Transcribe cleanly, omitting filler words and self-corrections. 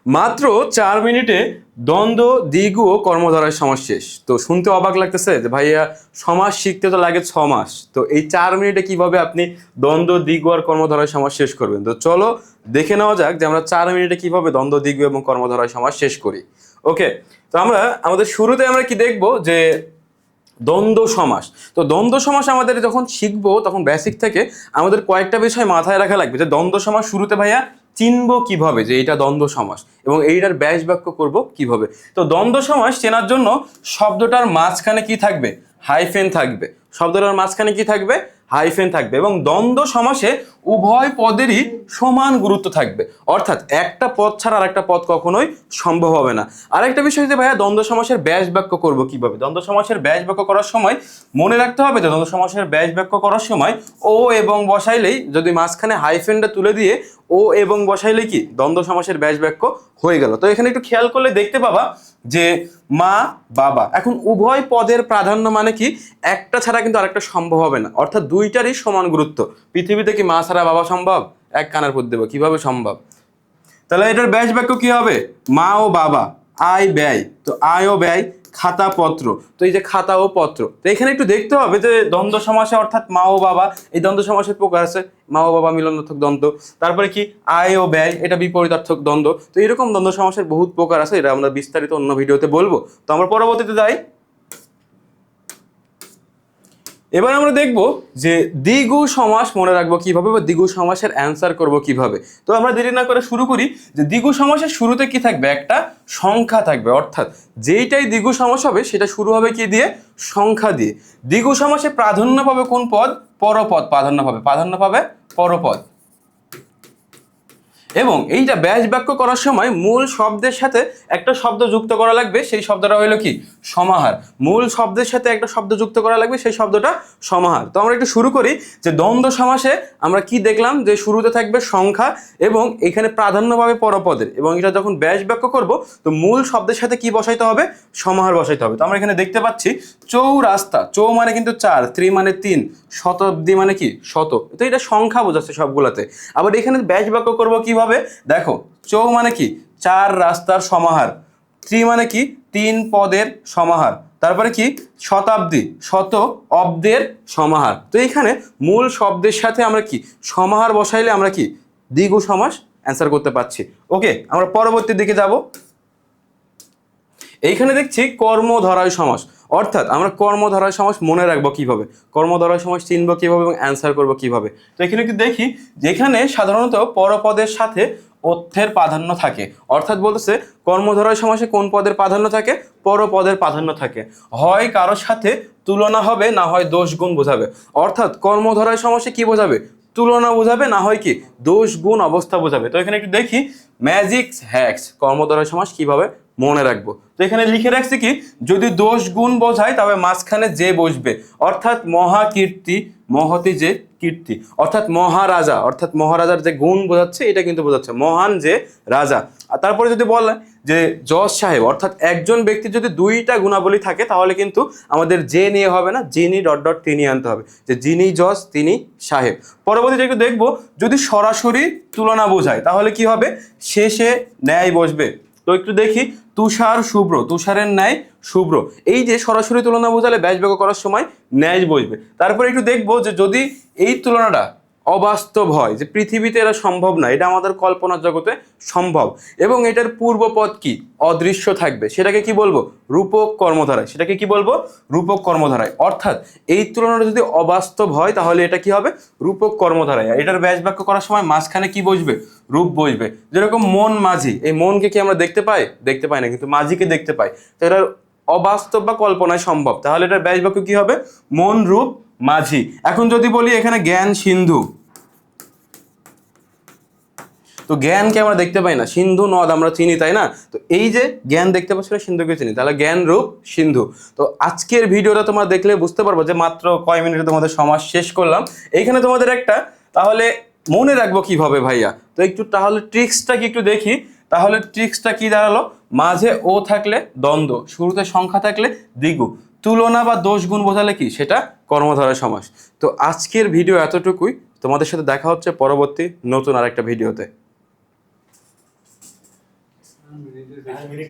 মাত্র 4 মিনিটে দ্বন্দ্ব, দ্বিগু ও কর্মধারয় সমাস শেষ। তো শুনতে অবাক লাগতেছে যে ভাইয়া সমাস শিখতে তো লাগে 6 মাস, তো এই 4 মিনিটে কিভাবে আপনি দ্বন্দ্ব, দ্বিগু আর কর্মধারয় সমাস শেষ করবেন? তো চলো দেখে নেওয়া যাক যে আমরা 4 মিনিটে কিভাবে দ্বন্দ্ব, দ্বিগু এবং কর্মধারয় সমাস শেষ করি। ওকে, তো আমাদের শুরুতে আমরা কি দেখবো যে দ্বন্দ্ব সমাস। তো দ্বন্দ্ব সমাস আমাদের যখন শিখবো তখন বেসিক থেকে আমাদের কয়েকটা বিষয় মাথায় রাখা লাগবে যে দ্বন্দ্ব সমাস শুরুতে ভাইয়া চিনবো কিভাবে যে এইটা দ্বন্দ্ব সমাস এবং এইটার ব্যাস বাক্য করব কিভাবে। তো দ্বন্দ্ব সমাস চেনার জন্য শব্দটার মাঝখানে কি থাকবে? হাইফেন থাকবে। শব্দটার মাঝখানে কি থাকবে? হাইফেন থাকবে। এবং দ্বন্দ্ব সমাসে উভয় পদেরই সমান গুরুত্ব থাকবে, অর্থাৎ একটা পদ ছাড়া আরেকটা পদ কখনোই সম্ভব হবে না। আরেকটা বিষয় যে ভাইয়া দ্বন্দ্ব সমাসের ব্যাস বাক্য করব কিভাবে? দ্বন্দ্ব সমাসের ব্যাস বাক্য করার সময় মনে রাখতে হবে যে দ্বন্দ্ব সমাসের ব্যাস বাক্য করার সময় ও এবং বসাইলেই, যদি মাঝখানে হাইফেনটা তুলে দিয়ে ও এবং বসাইলে কি দ্বন্দ্ব সমাসের ব্যাস বাক্য হয়ে গেল। তো এখানে একটু খেয়াল করলে দেখতে পাবা যে মা, বাবা, এখন উভয় পদের প্রাধান্য মানে কি একটা ছাড়া কিন্তু আরেকটা সম্ভব হবে না, অর্থাৎ দুইটারই সমান গুরুত্ব। পৃথিবীতে কি মা ছাড়া বাবা সম্ভব? এক কানার পর দেব, কিভাবে সম্ভব? তাহলে এটার ব্যাস বাক্য কি হবে? মা ও বাবা, আয় ব্যয়, তো আয় ও ব্যয়, খাতা পত্র, তো এই যে খাতা ও পত্র। তো এখানে একটু দেখতে হবে যে দ্বন্দ্ব সমাসে অর্থাৎ মা ও বাবা, এই দ্বন্দ্ব সমাসের প্রকার আছে মা ও বাবা মিলনার্থক দ্বন্দ্ব, তারপরে কি আয় ও ব্যয়, এটা বিপরীতার্থক দ্বন্দ্ব। তো এরকম দ্বন্দ্ব সমাসের বহুত প্রকার আছে, এটা আমরা বিস্তারিত অন্য ভিডিওতে বলবো। তো আমরা পরবর্তীতে যাই। এবার আমরা দেখব যে দ্বিগু সমাস মনে রাখবো কিভাবে বা দ্বিগু সমাসের অ্যান্সার করব কিভাবে। তো আমরা দেরি না করে শুরু করি যে দ্বিগু সমাসের শুরুতে কি থাকবে? একটা সংখ্যা থাকবে, অর্থাৎ যেইটাই দ্বিগু সমাস হবে সেটা শুরু হবে কি দিয়ে? সংখ্যা দিয়ে। দ্বিগু সমাসে প্রাধান্য পাবে কোন পদ? পরপদ প্রাধান্য পাবে পরপদ। এবং এইটা ব্যাস বাক্য করার সময় মূল শব্দের সাথে একটা শব্দ যুক্ত করা লাগবে, সেই শব্দটা হলো কি? সমাহার। মূল শব্দের সাথে একটা শব্দ যুক্ত করা লাগবে, সেই শব্দটা সমাহার। তো আমরা একটু শুরু করি যে দ্বন্দ্ব সমাসে আমরা কি দেখলাম যে শুরুতে থাকবে সংখ্যা এবং এখানে প্রাধান্য পাবে পরপদের, এবং এটা যখন ব্যাস বাক্য করব তো মূল শব্দের সাথে কি বসাইতে হবে? সমাহার বসাইতে হবে। তো আমরা এখানে দেখতে পাচ্ছি চৌরাস্তা, চৌ মানে কিন্তু 4, ত্রি মানে 3, শতাব্দী মানে কি? শত। তো এটা সংখ্যা বোঝাচ্ছে সবগুলাতে। আবার এখানে ব্যাস বাক্য করব কিভাবে? দেখো, চৌ মানে কি? 4 রাস্তার সমাহার, ত্রি মানে কি? 3 পদের সমাহার, তারপরে কি? শতাব্দী, শত অব্দের সমাহার। তো এখানে মূল শব্দের সাথে আমরা কি সমাহার বসাইলে আমরা কি দ্বিগু সমাস অ্যান্সার করতে পারছি। ওকে, আমরা পরবর্তী দিকে যাব। এইখানে দেখছি কর্মধারয় সমাস, অর্থাৎ আমরা কর্মধারয় সমাস মনে রাখবো কিভাবে, কর্মধারয় সমাস চিনবো কিভাবে এবং অ্যান্সার করবো কিভাবে। তো এখানে একটু দেখি যেখানে সাধারণত পরপদের সাথে অর্থের প্রাধান্য থাকে, অর্থাৎ বলতেছে কর্মধারয় সমাসে কোন পদের প্রাধান্য থাকে? পরপদের প্রাধান্য থাকে। হয় কারোর সাথে তুলনা হবে, না হয় দোষ গুণ বোঝাবে। অর্থাৎ কর্মধারয় সমাসে কি বোঝাবে? তুলনা বোঝাবে, না হয় কি দোষ গুণ অবস্থা বোঝাবে। তো এখানে একটু দেখি ম্যাজিক হ্যাক্স কর্মধারয় সমাস কিভাবে মনে রাখবো। তো এখানে লিখে রাখছি কি, যদি দোষ গুণ বোঝায় তবে মাঝখানে যে বসবে, অর্থাৎ মহাকীর্তি, মহতি যে কীর্তি, অর্থাৎ মহারাজা, অর্থাৎ মহারাজার যে গুণ বোঝাচ্ছে এটা কিন্তু বোঝাচ্ছে মহান যে রাজা। আর তারপরে যদি বলে যে জজ সাহেব, অর্থাৎ একজন ব্যক্তির যদি দুইটা গুণাবলী থাকে তাহলে কিন্তু আমাদের যে নিয়ে হবে না, যিনি ডট ডট তিনি আনতে হবে, যে যিনি জজ তিনি সাহেব। পরবর্তীতে একটু দেখবো যদি সরাসরি তুলনা বোঝায় তাহলে কি হবে? শেষে ন্যায় বসবে। তো একটু দেখি তুষার শুভ্র, তুষারের ন্যায় শুভ্র, এই যে সরাসরি তুলনা বোঝালে ব্যাস বাক্য করার সময় ন্যায় বসবে। তারপরে একটু দেখবো যে যদি এই তুলনাটা অবাস্তব হয়, যে পৃথিবীতে এটা সম্ভব না, এটা আমাদের কল্পনার জগতে সম্ভব, এবং এটার পূর্বপদ কি অদৃশ্য থাকবে, সেটাকে কি বলবো? রূপক কর্মধারায়। সেটাকে কি বলবো? রূপক কর্মধারায়। অর্থাৎ এই তুলনাটা যদি অবাস্তব হয় তাহলে এটা কি হবে? রূপক কর্মধারায়। এটার ব্যাস বাক্য করার সময় মাঝখানে কি বসবে? রূপ বসবে। যেরকম মন মাঝি, এই মনকে কি আমরা দেখতে পাই? দেখতে পাই না, কিন্তু মাঝিকে দেখতে পাই। তো এটা অবাস্তব বা কল্পনায় সম্ভব, তাহলে এটার ব্যাস বাক্য কি হবে? মন রূপ মাঝি। এখন যদি বলি এখানে জ্ঞান সিন্ধু, তো জ্ঞানকে আমরা দেখতে পাই না, সিন্ধু নদ আমরা চিনি, তাই না? তো এই যে জ্ঞান দেখতে পাচ্ছি না, সিন্ধুকে চিনি, তাহলে জ্ঞান রূপ সিন্ধু। তো আজকের ভিডিওটা তোমরা দেখলে বুঝতে পারবো যে মাত্র কয় মিনিটে তোমাদের সমাজ শেষ করলাম। এইখানে তোমাদের একটা তাহলে মনে রাখবো কিভাবে ভাইয়া, তো একটু তাহলে ট্রিক্সটা কি একটু দেখি। তাহলে ট্রিক্সটা কি দাঁড়ালো? মাঝে ও থাকলে দ্বন্দ্ব, শুরুতে সংখ্যা থাকলে দ্বিগু, তুলনা বা দোষ গুণ বোঝালে কি সেটা কর্মধারয় সমাস। তো আজকের ভিডিও এতটুকুই, তোমাদের সাথে দেখা হচ্ছে পরবর্তী নতুন আরেকটা ভিডিওতে। মিনিট